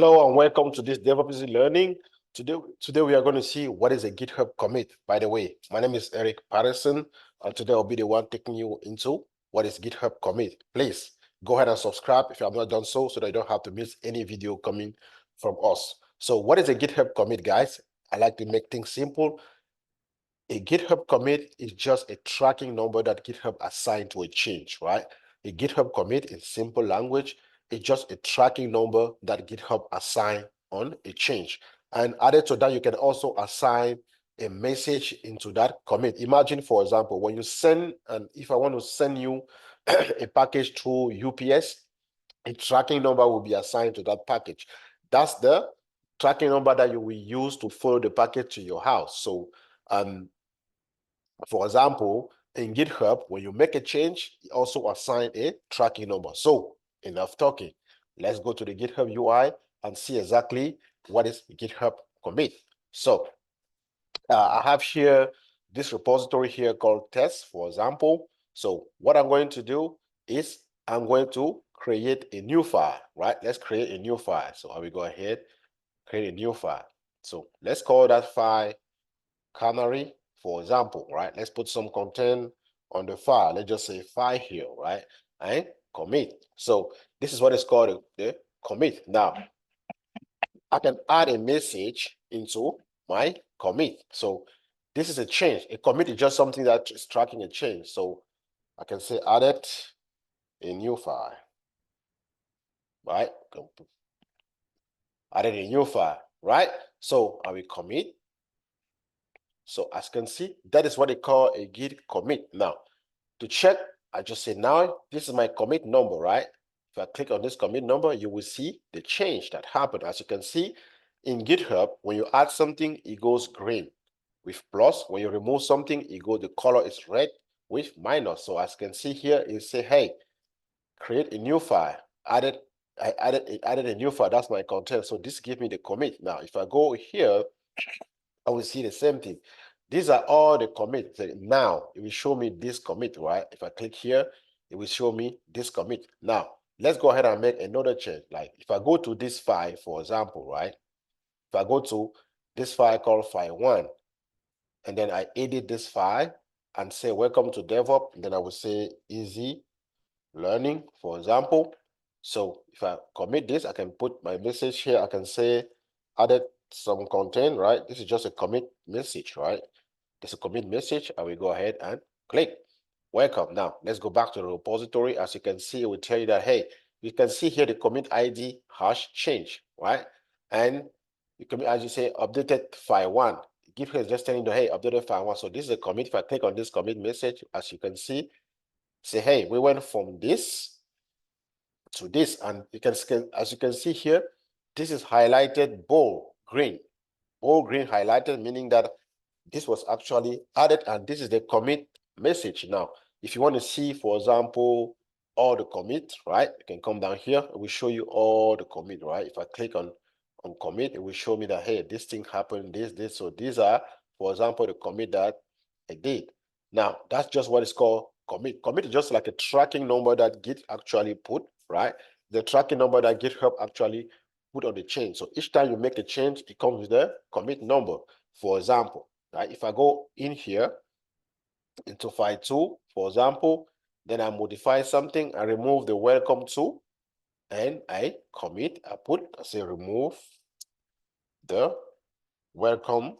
Hello and welcome to this DevOps Easy Learning. Today we are going to see what is a GitHub commit. By the way, my name is Eric Patterson, and today I'll be the one taking you into what is GitHub commit. Please go ahead and subscribe if you have not done so that you don't have to miss any video coming from us. So what is a GitHub commit, guys? I like to make things simple. A GitHub commit is just a tracking number that GitHub assigned to a change, right? A GitHub commit in simple language is just a tracking number that GitHub assigned on a change. And added to that, you can also assign a message into that commit. Imagine, for example, when you send, and if I want to send you a package through UPS, a tracking number will be assigned to that package. That's the tracking number that you will use to follow the package to your house. So, for example, in GitHub, when you make a change, you also assign a tracking number. So enough talking. Let's go to the GitHub UI and see exactly what is GitHub commit. So I have here this repository here called test, for example. So what I'm going to do is I'm going to create a new file, right? Let's create a new file. So I will go ahead, create a new file. So let's call that file canary, for example, right? Let's put some content on the file. Let's just say file here, right? And commit. So this is what is called the commit. Now, I can add a message into my commit. So this is a change. A commit is just something that is tracking a change. So I can say added a new file, right? Added a new file, right? So I will commit. So as you can see, that is what they call a git commit. Now, to check, I just say now, this is my commit number, right? If I click on this commit number, you will see the change that happened. As you can see, in GitHub, when you add something, it goes green with plus. When you remove something, the color is red with minus. So as you can see here, it say, hey, create a new file. I added a new file. That's my content. So this gives me the commit. Now, if I go here, I will see the same thing. These are all the commits. Now, it will show me this commit, right? If I click here, it will show me this commit. Now, let's go ahead and make another change. Like if I go to this file, for example, right? If I go to this file called file1, and then I edit this file and say, welcome to DevOps, and then I will say easy learning, for example. So if I commit this, I can put my message here. I can say added some content, right? This is just a commit message, right? There's a commit message. I will go ahead and click welcome. Now let's go back to the repository. As you can see, it will tell you that, hey, you can see here the commit ID hash change, right? And you can, as you say, updated file1. GitHub is just telling you, hey, updated file1. So this is a commit. If I click on this commit message, as you can see, say, hey, we went from this to this, and you can, as you can see here, this is highlighted bold green highlighted, meaning that this was actually added, and this is the commit message. Now, if you want to see, for example, all the commit, right, you can come down here. It will show you all the commit, right? If I click on commit, it will show me that, hey, this thing happened, this. So these are, for example, the commit that I did. Now, that's just what is called commit. Commit is just like a tracking number that Git actually put, right? The tracking number that GitHub actually put on the change. So each time you make a change, it comes with the commit number. For example, right? If I go in here into file 2, for example, then I modify something, I remove the welcome to, and I commit, I say remove the welcome,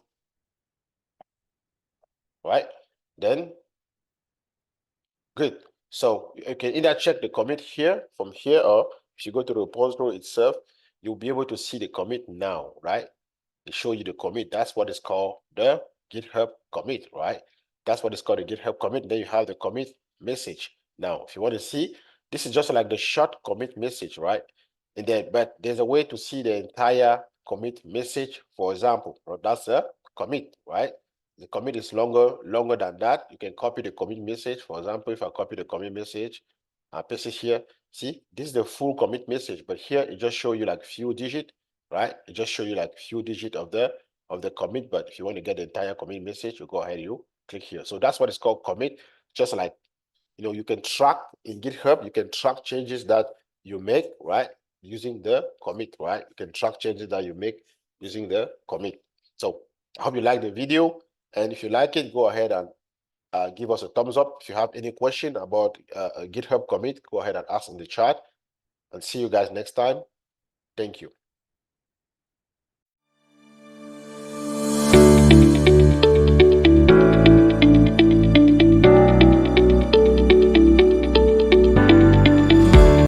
right? Then good. So you can either check the commit here from here, or if you go to the repository itself, you'll be able to see the commit now, right? They show you the commit. That's what is called the GitHub commit, right? That's what is called the GitHub commit. Then you have the commit message. Now, if you want to see, this is just like the short commit message, right? And then, but there's a way to see the entire commit message. For example, that's a commit, right? The commit is longer than that. You can copy the commit message. For example, if I copy the commit message, I paste it here. See, this is the full commit message, but here it just show you like few digits, right? It just show you like few digits of the commit. But if you want to get the entire commit message, you go ahead, you click here. So that's what it's called commit. Just like, you know, you can track in GitHub, you can track changes that you make, right? using the commit, right? You can track changes that you make using the commit. So I hope you like the video, and if you like it, go ahead and give us a thumbs up. If you have any question about a GitHub commit, go ahead and ask in the chat, and see you guys next time. Thank you.